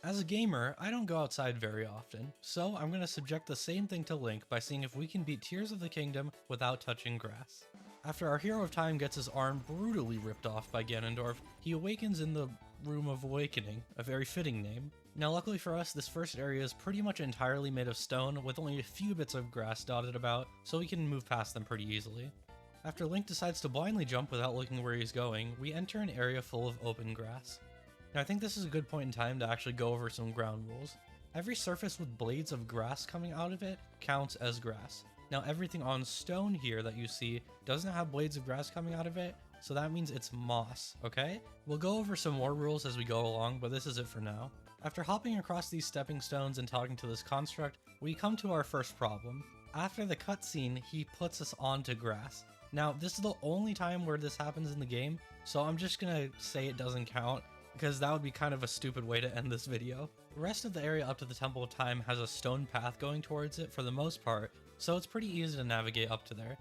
As a gamer, I don't go outside very often, so I'm going to subject the same thing to Link by seeing if we can beat Tears of the Kingdom without touching grass. After our Hero of Time gets his arm brutally ripped off by Ganondorf, he awakens in the Room of Awakening, a very fitting name. Now luckily for us, this first area is pretty much entirely made of stone with only a few bits of grass dotted about, so we can move past them pretty easily. After Link decides to blindly jump without looking where he's going, we enter an area full of open grass. Now I think this is a good point in time to actually go over some ground rules. Every surface with blades of grass coming out of it counts as grass. Now everything on stone here that you see doesn't have blades of grass coming out of it, so that means it's moss, okay? We'll go over some more rules as we go along, but this is it for now. After hopping across these stepping stones and talking to this construct, we come to our first problem. After the cutscene, he puts us onto grass. Now this is the only time where this happens in the game, so I'm just gonna say it doesn't count, because that would be kind of a stupid way to end this video. The rest of the area up to the Temple of Time has a stone path going towards it for the most part, so it's pretty easy to navigate up to there.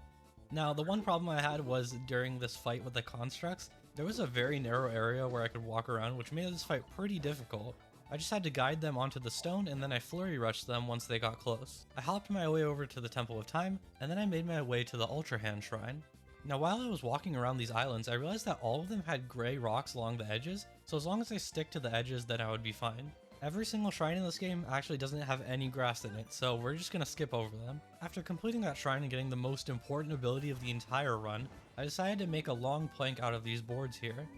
Now, the one problem I had was during this fight with the constructs, there was a very narrow area where I could walk around, which made this fight pretty difficult. I just had to guide them onto the stone, and then I flurry rushed them once they got close. I hopped my way over to the Temple of Time, and then I made my way to the Ultra Hand Shrine. Now while I was walking around these islands, I realized that all of them had gray rocks along the edges, so as long as I stick to the edges, then I would be fine. Every single shrine in this game actually doesn't have any grass in it, so we're just gonna skip over them. After completing that shrine and getting the most important ability of the entire run, I decided to make a long plank out of these boards here.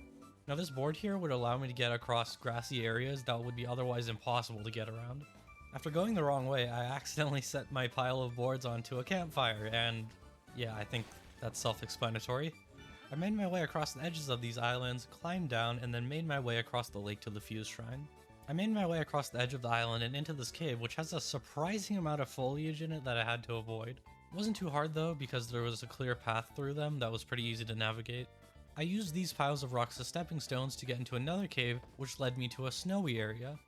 Now this board here would allow me to get across grassy areas that would be otherwise impossible to get around. After going the wrong way, I accidentally set my pile of boards onto a campfire, and yeah, I think that's self-explanatory. I made my way across the edges of these islands, climbed down, and then made my way across the lake to the Fuse Shrine. I made my way across the edge of the island and into this cave, which has a surprising amount of foliage in it that I had to avoid. It wasn't too hard though, because there was a clear path through them that was pretty easy to navigate. I used these piles of rocks as stepping stones to get into another cave, which led me to a snowy area.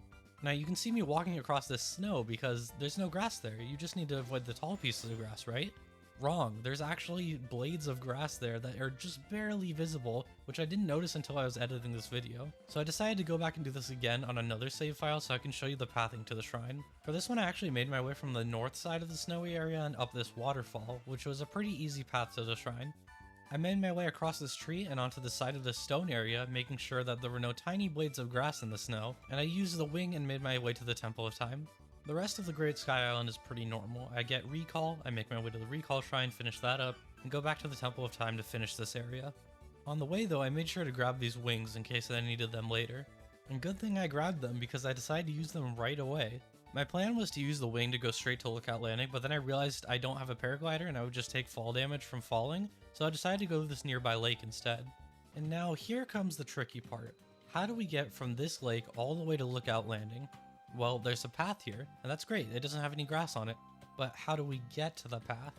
Now you can see me walking across this snow because there's no grass there, you just need to avoid the tall pieces of grass, right? Wrong, there's actually blades of grass there that are just barely visible, which I didn't notice until I was editing this video. So I decided to go back and do this again on another save file so I can show you the pathing to the shrine. For this one I actually made my way from the north side of the snowy area and up this waterfall, which was a pretty easy path to the shrine. I made my way across this tree and onto the side of the stone area, making sure that there were no tiny blades of grass in the snow, and I used the wing and made my way to the Temple of Time. The rest of the Great Sky Island is pretty normal. I get Recall, I make my way to the Recall Shrine, finish that up, and go back to the Temple of Time to finish this area. On the way though, I made sure to grab these wings in case I needed them later. And good thing I grabbed them because I decided to use them right away. My plan was to use the wing to go straight to Lookout Landing, but then I realized I don't have a paraglider and I would just take fall damage from falling, so I decided to go to this nearby lake instead. And now here comes the tricky part. How do we get from this lake all the way to Lookout Landing? Well, there's a path here, and that's great, it doesn't have any grass on it. But how do we get to the path?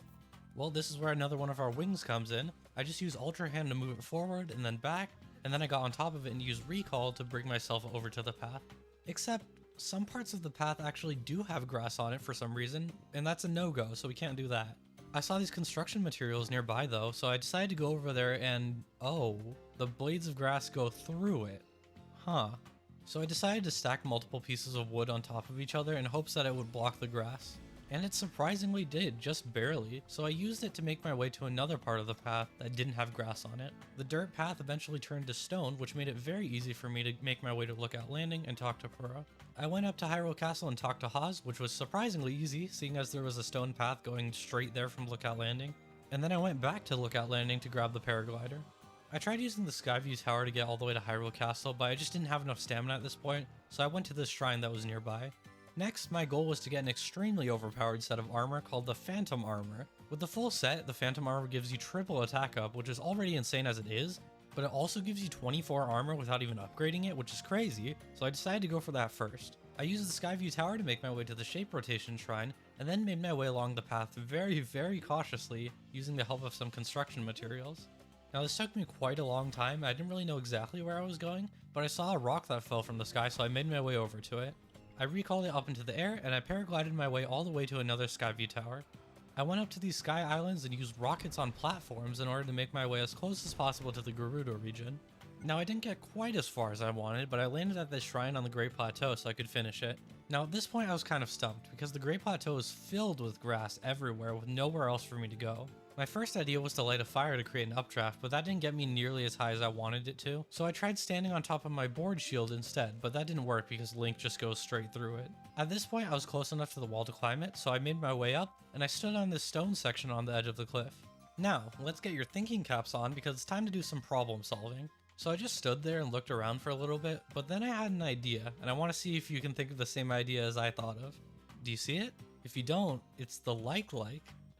Well, this is where another one of our wings comes in. I just use Ultra Hand to move it forward and then back, and then I got on top of it and used Recall to bring myself over to the path. Except, some parts of the path actually do have grass on it for some reason, and that's a no-go, so we can't do that. I saw these construction materials nearby though, so I decided to go over there and, oh, the blades of grass go through it. Huh. So I decided to stack multiple pieces of wood on top of each other in hopes that it would block the grass. And it surprisingly did, just barely, so I used it to make my way to another part of the path that didn't have grass on it. The dirt path eventually turned to stone, which made it very easy for me to make my way to Lookout Landing and talk to Purah. I went up to Hyrule Castle and talked to Haas, which was surprisingly easy, seeing as there was a stone path going straight there from Lookout Landing. And then I went back to Lookout Landing to grab the paraglider. I tried using the Skyview Tower to get all the way to Hyrule Castle, but I just didn't have enough stamina at this point, so I went to this shrine that was nearby. Next, my goal was to get an extremely overpowered set of armor called the Phantom Armor. With the full set, the Phantom Armor gives you triple attack up, which is already insane as it is, but it also gives you 24 armor without even upgrading it, which is crazy, so I decided to go for that first. I used the Skyview Tower to make my way to the Shape Rotation Shrine, and then made my way along the path very cautiously, using the help of some construction materials. Now this took me quite a long time. I didn't really know exactly where I was going, but I saw a rock that fell from the sky, so I made my way over to it. I recalled it up into the air, and I paraglided my way all the way to another Skyview Tower. I went up to these sky islands and used rockets on platforms in order to make my way as close as possible to the Gerudo region. Now I didn't get quite as far as I wanted, but I landed at this shrine on the Great Plateau so I could finish it. Now at this point I was kind of stumped, because the Great Plateau is filled with grass everywhere with nowhere else for me to go. My first idea was to light a fire to create an updraft, but that didn't get me nearly as high as I wanted it to, so I tried standing on top of my board shield instead, but that didn't work because Link just goes straight through it. At this point I was close enough to the wall to climb it, so I made my way up, and I stood on this stone section on the edge of the cliff. Now, let's get your thinking caps on because it's time to do some problem solving. So I just stood there and looked around for a little bit, but then I had an idea, and I want to see if you can think of the same idea as I thought of. Do you see it? If you don't, it's the like.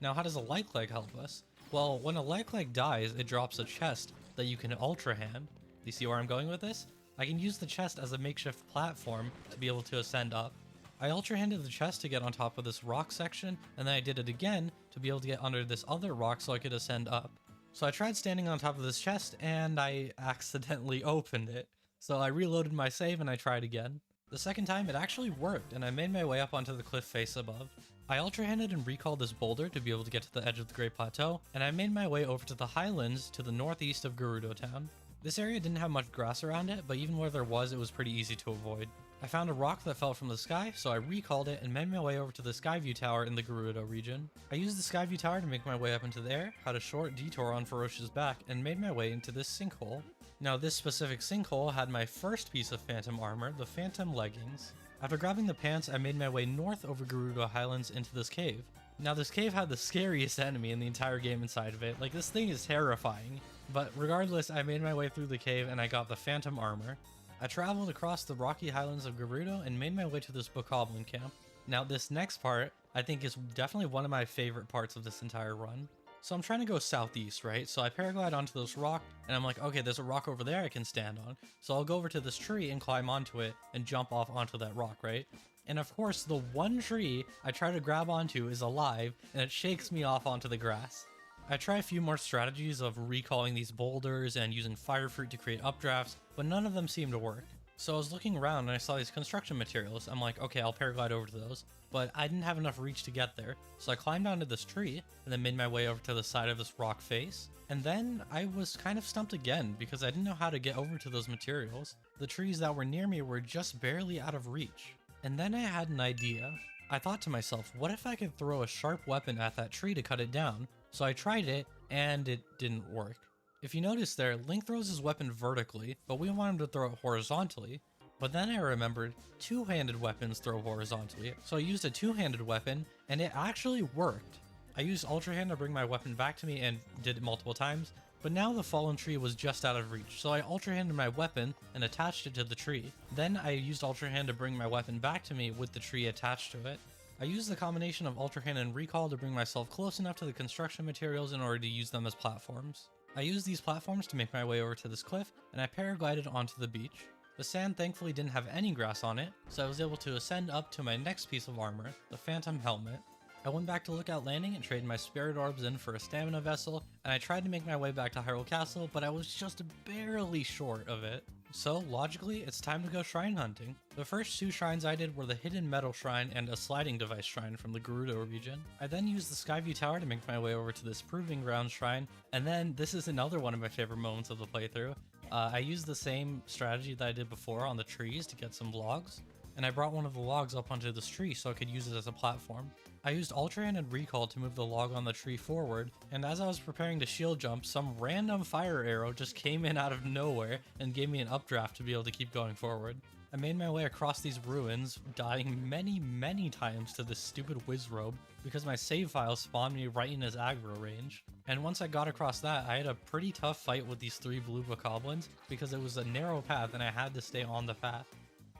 Now how does a like help us? Well, when a like dies, it drops a chest that you can ultra hand. Do you see where I'm going with this? I can use the chest as a makeshift platform to be able to ascend up. I ultra handed the chest to get on top of this rock section, and then I did it again to be able to get under this other rock so I could ascend up. So I tried standing on top of this chest, and I accidentally opened it. So I reloaded my save and I tried again. The second time it actually worked, and I made my way up onto the cliff face above. I ultra-handed and recalled this boulder to be able to get to the edge of the Great Plateau, and I made my way over to the highlands to the northeast of Gerudo Town. This area didn't have much grass around it, but even where there was, it was pretty easy to avoid. I found a rock that fell from the sky, so I recalled it and made my way over to the Skyview Tower in the Gerudo region. I used the Skyview Tower to make my way up into the air, had a short detour on Ferocious back, and made my way into this sinkhole. Now this specific sinkhole had my first piece of phantom armor, the phantom leggings. After grabbing the pants, I made my way north over Gerudo Highlands into this cave. Now this cave had the scariest enemy in the entire game inside of it, like this thing is terrifying. But regardless, I made my way through the cave and I got the phantom armor. I traveled across the rocky highlands of Gerudo and made my way to this bokoblin camp. Now this next part, I think is definitely one of my favorite parts of this entire run. So I'm trying to go southeast, right? So I paraglide onto this rock, and I'm like, okay, there's a rock over there I can stand on. So I'll go over to this tree and climb onto it and jump off onto that rock, right? And of course, the one tree I try to grab onto is alive, and it shakes me off onto the grass. I try a few more strategies of recalling these boulders and using fire fruit to create updrafts, but none of them seem to work. So I was looking around and I saw these construction materials. I'm like, okay, I'll paraglide over to those, but I didn't have enough reach to get there. So I climbed onto this tree and then made my way over to the side of this rock face. And then I was kind of stumped again because I didn't know how to get over to those materials. The trees that were near me were just barely out of reach. And then I had an idea. I thought to myself, what if I could throw a sharp weapon at that tree to cut it down? So I tried it and it didn't work. If you notice there, Link throws his weapon vertically, but we want him to throw it horizontally. But then I remembered two-handed weapons throw horizontally, so I used a two-handed weapon, and it actually worked. I used Ultra Hand to bring my weapon back to me and did it multiple times, but now the fallen tree was just out of reach, so I Ultra Handed my weapon and attached it to the tree. Then I used Ultra Hand to bring my weapon back to me with the tree attached to it. I used the combination of Ultra Hand and Recall to bring myself close enough to the construction materials in order to use them as platforms. I used these platforms to make my way over to this cliff, and I paraglided onto the beach. The sand thankfully didn't have any grass on it, so I was able to ascend up to my next piece of armor, the Phantom Helmet. I went back to Lookout Landing and traded my spirit orbs in for a stamina vessel, and I tried to make my way back to Hyrule Castle, but I was just barely short of it. So, logically, it's time to go shrine hunting. The first two shrines I did were the Hidden Metal Shrine and a Sliding Device Shrine from the Gerudo region. I then used the Skyview Tower to make my way over to this Proving Ground Shrine, and then this is another one of my favorite moments of the playthrough. I used the same strategy that I did before on the trees to get some logs, and I brought one of the logs up onto this tree so I could use it as a platform. I used Ultra Hand and Recall to move the log on the tree forward, and as I was preparing to shield jump, some random fire arrow just came in out of nowhere and gave me an updraft to be able to keep going forward. I made my way across these ruins, dying many times to this stupid Wizrobe because my save file spawned me right in his aggro range. And once I got across that, I had a pretty tough fight with these three blue bokoblins because it was a narrow path and I had to stay on the path.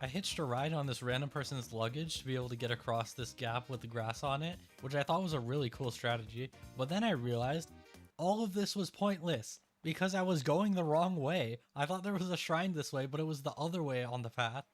I hitched a ride on this random person's luggage to be able to get across this gap with the grass on it, which I thought was a really cool strategy, but then I realized all of this was pointless because I was going the wrong way. I thought there was a shrine this way, but it was the other way on the path.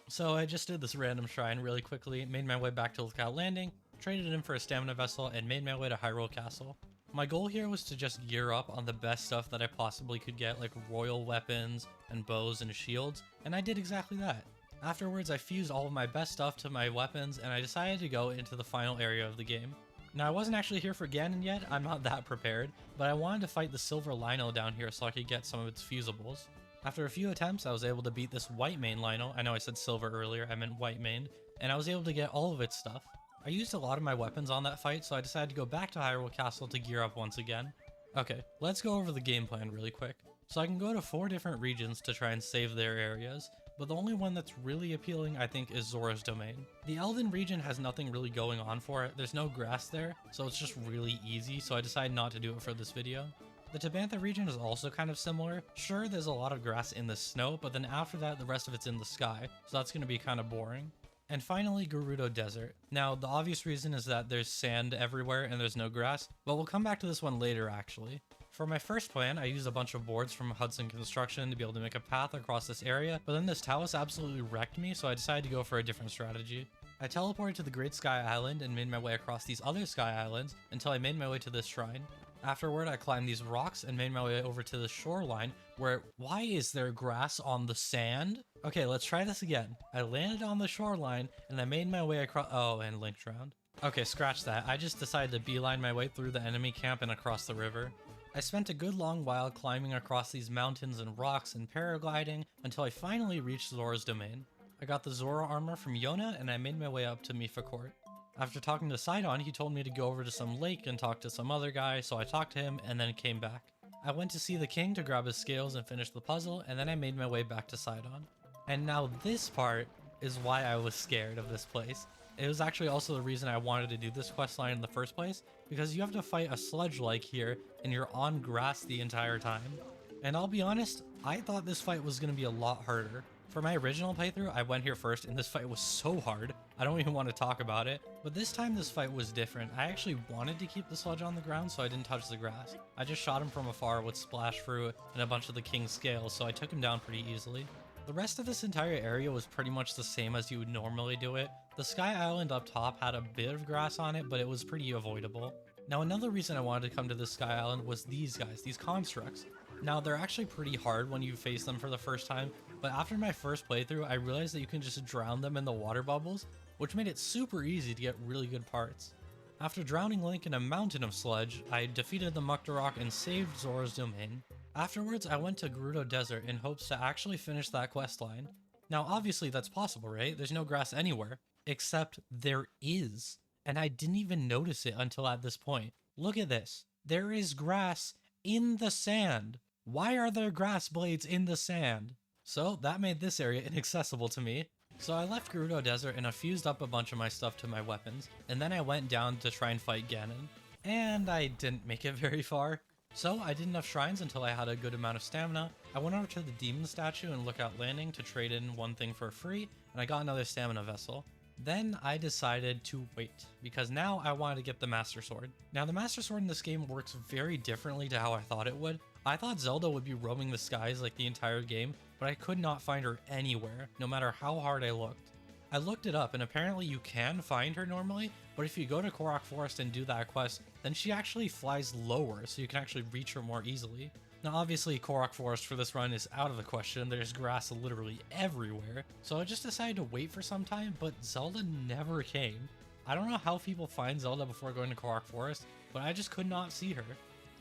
So I just did this random shrine really quickly, made my way back to Lookout Landing, traded in for a stamina vessel, and made my way to Hyrule Castle. My goal here was to just gear up on the best stuff that I possibly could get, like royal weapons and bows and shields, and I did exactly that. Afterwards, I fused all of my best stuff to my weapons, and I decided to go into the final area of the game. Now, I wasn't actually here for Ganon yet, I'm not that prepared, but I wanted to fight the silver Lino down here so I could get some of its fusibles. After a few attempts, I was able to beat this white main Lionel. I know I said silver earlier, I meant white main. And I was able to get all of its stuff. I used a lot of my weapons on that fight, so I decided to go back to Hyrule Castle to gear up once again. Okay, let's go over the game plan really quick. So I can go to 4 different regions to try and save their areas, but the only one that's really appealing I think is Zora's Domain. The Elden region has nothing really going on for it, there's no grass there, so it's just really easy, so I decided not to do it for this video. The Tabantha region is also kind of similar. Sure, there's a lot of grass in the snow, but then after that the rest of it's in the sky, so that's going to be kind of boring. And finally, Gerudo Desert. Now, the obvious reason is that there's sand everywhere and there's no grass, but we'll come back to this one later actually. For my first plan, I used a bunch of boards from Hudson Construction to be able to make a path across this area, but then this Talus absolutely wrecked me, so I decided to go for a different strategy. I teleported to the Great Sky Island and made my way across these other sky islands until I made my way to this shrine. Afterward, I climbed these rocks and made my way over to the shoreline where, why is there grass on the sand? Okay, let's try this again. I landed on the shoreline and I made my way across, oh, and Link drowned. Okay, scratch that. I just decided to beeline my way through the enemy camp and across the river. I spent a good long while climbing across these mountains and rocks and paragliding until I finally reached Zora's Domain. I got the Zora armor from Yona and I made my way up to Mipha Court. After talking to Sidon, he told me to go over to some lake and talk to some other guy, so I talked to him and then came back. I went to see the king to grab his scales and finish the puzzle, and then I made my way back to Sidon. And now this part is why I was scared of this place. It was actually also the reason I wanted to do this questline in the first place, because you have to fight a sludge-like here, and you're on grass the entire time. And I'll be honest, I thought this fight was going to be a lot harder. For my original playthrough, I went here first, and this fight was so hard, I don't even want to talk about it. But this time this fight was different. I actually wanted to keep the sludge on the ground, so I didn't touch the grass. I just shot him from afar with Splash Fruit and a bunch of the king's scales, so I took him down pretty easily. The rest of this entire area was pretty much the same as you would normally do it. The Sky Island up top had a bit of grass on it, but it was pretty avoidable. Now another reason I wanted to come to this Sky Island was these guys, these constructs. Now they're actually pretty hard when you face them for the first time, but after my first playthrough I realized that you can just drown them in the water bubbles, which made it super easy to get really good parts. After drowning Link in a mountain of sludge, I defeated the Muktarok and saved Zora's Domain. Afterwards, I went to Gerudo Desert in hopes to actually finish that questline. Now obviously that's possible, right? There's no grass anywhere. Except there is. And I didn't even notice it until at this point. Look at this. There is grass in the sand. Why are there grass blades in the sand? So that made this area inaccessible to me. So I left Gerudo Desert and I fused up a bunch of my stuff to my weapons, and then I went down to try and fight Ganon. And I didn't make it very far. So I did enough shrines until I had a good amount of stamina. I went over to the demon statue and Lookout Landing to trade in one thing for free, and I got another stamina vessel. Then I decided to wait, because now I wanted to get the Master Sword. Now the Master Sword in this game works very differently to how I thought it would. I thought Zelda would be roaming the skies like the entire game, but I could not find her anywhere, no matter how hard I looked. I looked it up and apparently you can find her normally, but if you go to Korok Forest and do that quest, then she actually flies lower, so you can actually reach her more easily. Now obviously Korok Forest for this run is out of the question, there's grass literally everywhere, so I just decided to wait for some time, but Zelda never came. I don't know how people find Zelda before going to Korok Forest, but I just could not see her.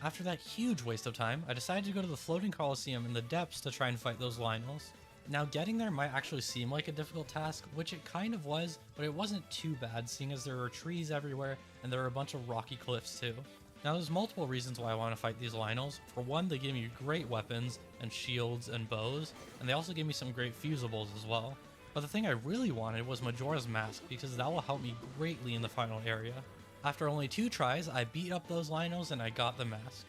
After that huge waste of time, I decided to go to the floating coliseum in the depths to try and fight those Lionels. Now getting there might actually seem like a difficult task, which it kind of was, but it wasn't too bad seeing as there were trees everywhere and there were a bunch of rocky cliffs too. Now there's multiple reasons why I want to fight these Lionels. For one, they give me great weapons and shields and bows, and they also give me some great fusibles as well. But the thing I really wanted was Majora's Mask, because that will help me greatly in the final area. After only 2 tries, I beat up those Lionels and I got the mask.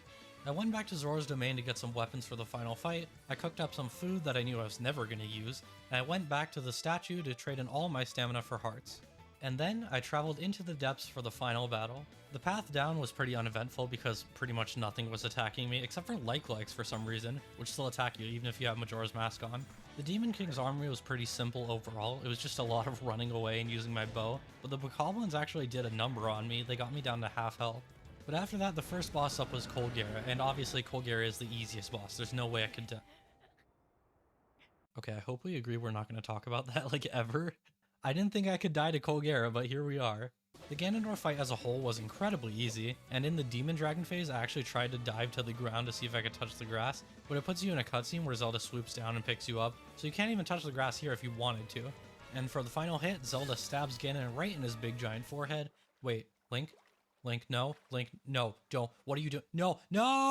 I went back to Zora's Domain to get some weapons for the final fight, I cooked up some food that I knew I was never going to use, and I went back to the statue to trade in all my stamina for hearts. And then I traveled into the depths for the final battle. The path down was pretty uneventful because pretty much nothing was attacking me except for Like-Likes for some reason, which still attack you even if you have Majora's Mask on. The Demon King's armory was pretty simple overall, it was just a lot of running away and using my bow, but the Bokoblins actually did a number on me, they got me down to half health. But after that, the first boss up was Colgera, and obviously Colgera is the easiest boss, there's no way I could die. Okay, I hope we agree we're not going to talk about that like ever. I didn't think I could die to Colgera, but here we are. The Ganondorf fight as a whole was incredibly easy, and in the Demon Dragon phase I actually tried to dive to the ground to see if I could touch the grass, but it puts you in a cutscene where Zelda swoops down and picks you up, so you can't even touch the grass here if you wanted to. And for the final hit, Zelda stabs Ganon right in his big giant forehead. Wait, Link? Link, no. Link, no, don't. What are you doing? No, no!